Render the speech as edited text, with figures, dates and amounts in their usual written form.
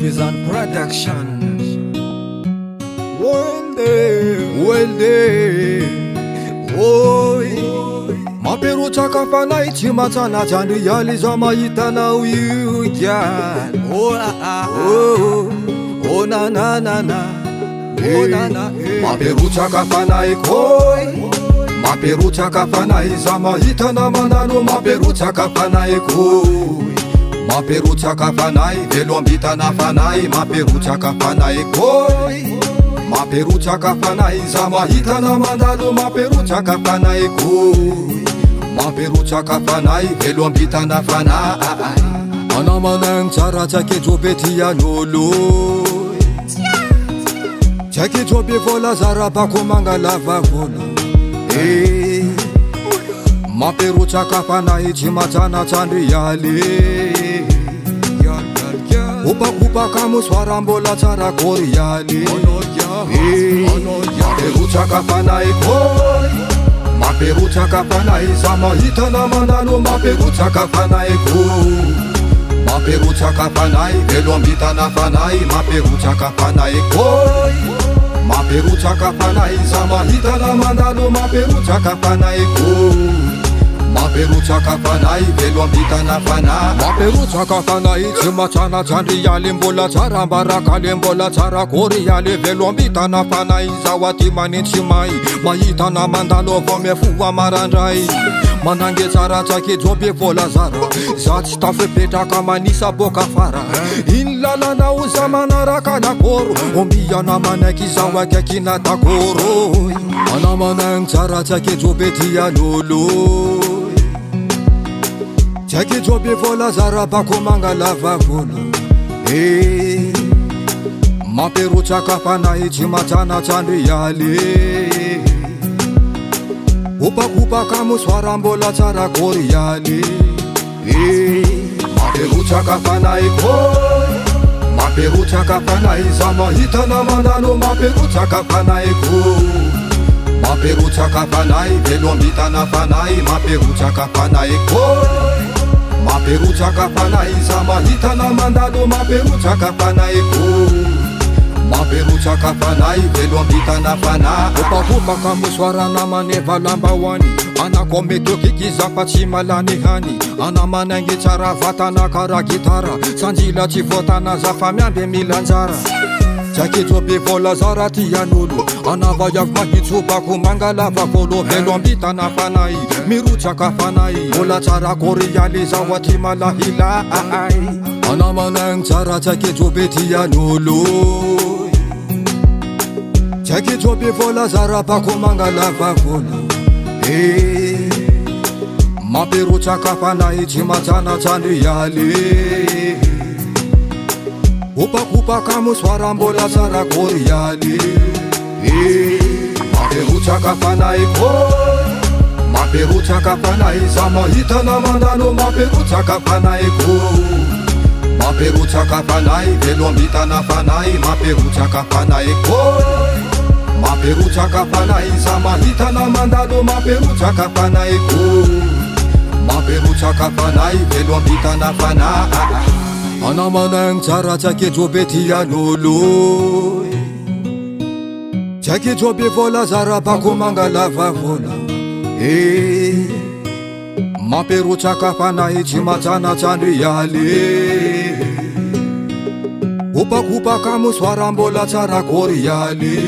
Vizan Production. Oi Maperucha kafanai chimatana chandu yali zama itana uyu gyan. Oh na na na na. Oh na na. Maperucha kafanai koi. Maperucha kafanai zama itana manano. Maperucha kafanai koi. Maperucha kafanai velo ambitana fanai. Maperucha kafanai koi. Maperucha kafanai zama itana manano. Maperucha kafanai koi. Maperucha kafanai velo ambitana fanai. Anamanang tsara tsake jobeti ya nolo. Tsake jobe vola zara bako mangalava vola. Maperucha kafanai chimatana tsandri yale. Upa kamu swara mbola tsara kori yale. Maperucha kafanai koi. Maperucha kafanai zama itana manano. Maperucha kafanai koi. Maperucha kafanai velo ambitana fanai. Maperucha kafanai koi. Maperucha kafanai zama itana manano. Maperucha kafanai koi. Maperucha kafanai velo ambitana fanai. Maperucha kafanai chimatana chandri yale mbola tsara baraka le mbola tsara kori yale velo ambitana fanai. Zawati mani chimai maitana mandalo vomefuwa marandrai. Manange tsara tsake jobe vola zara. Zati tafe peta kamanisa boka fara. Inlala na uzamana raka na koro. Ombia na manaki zawa kekina takoro. Anamanang tsara tsake jobe tia lolo. Tsake jobe vola zara bako mangalava vola. Maperucha kafanai chimatana chandri yale. Upa kamu swara mbola tsara kori yale. Maperucha kafanai koi. Maperucha kafanai zama itana manano. Maperucha kafanai koi. Maperucha kafanai velo ambitana fanai. Maperucha kafanai koi. Maperucha kafanai zama itana manano. Maperucha kafanai koi. Maperucha kafanai velo ambitana fanai. Upa kamu swara na maneva lambawani. Anakometo kikiza pachimalani hani. Anamanange tsara vatana kara gitara. Sanjila chivotana zafamyambe milanjara. Tsake jobe vola zara tia nolo. Anavayav mahitso bako mangalava volo. Velo ambitana fanai. Mirucha kafanai vola tsara kori yale zawati malahila. Anamanang tsara tsake jobe tia nolo. Tsake jobe vola zara bako mangalava vola. Maperucha kafanai chimatana chandri yale. Upa kamu swara mbola tsara kori yale. Maperucha kafanai koi. Maperucha kafanai zama itana manano. Maperucha kafanai koi. Maperucha kafanai velo ambitana fanai. Maperucha kafanai koi. Maperucha kafanai zama itana mandano. Maperucha kafanai koi. Maperucha kafanai velo ambitana fanai. Anamanang tsara tsake jobe tia nolo. Tsake jobe vola zara bako mangalava vola. Maperucha kafanai chimatana chandri yale. Upa kamu swara mbola tsara kori yale.